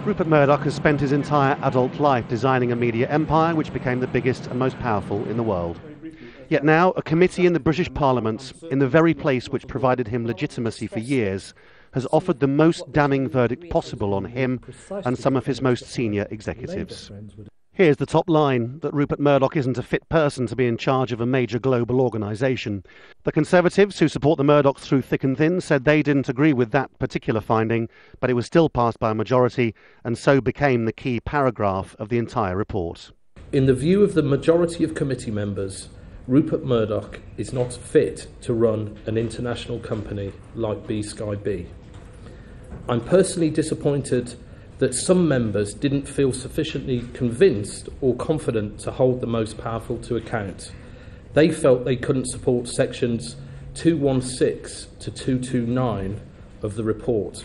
Rupert Murdoch has spent his entire adult life designing a media empire which became the biggest and most powerful in the world. Yet now, a committee in the British Parliament, in the very place which provided him legitimacy for years, has offered the most damning verdict possible on him and some of his most senior executives. Here's the top line, that Rupert Murdoch isn't a fit person to be in charge of a major global organisation. The Conservatives, who support the Murdochs through thick and thin, said they didn't agree with that particular finding, but it was still passed by a majority and so became the key paragraph of the entire report. In the view of the majority of committee members, Rupert Murdoch is not fit to run an international company like BSkyB. I'm personally disappointed that some members didn't feel sufficiently convinced or confident to hold the most powerful to account. They felt they couldn't support sections 216 to 229 of the report.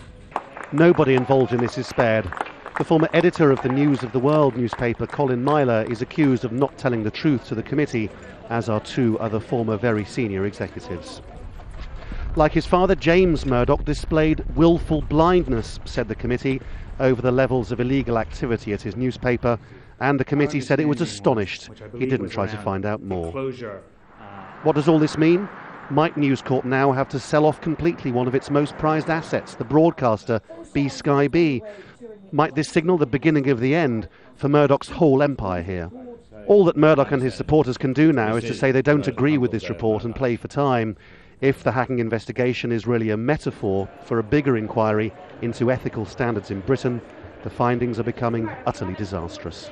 Nobody involved in this is spared. The former editor of the News of the World newspaper, Colin Myler, is accused of not telling the truth to the committee, as are two other former very senior executives. Like his father, James Murdoch displayed willful blindness, said the committee, over the levels of illegal activity at his newspaper, and the committee said it was astonished he didn't try to find out more. What does all this mean? Might News Corp now have to sell off completely one of its most prized assets, the broadcaster BSkyB? Might this signal the beginning of the end for Murdoch's whole empire here? All that Murdoch and his supporters can do now is to say they don't agree with this report and play for time. If the hacking investigation is really a metaphor for a bigger inquiry into ethical standards in Britain, the findings are becoming utterly disastrous.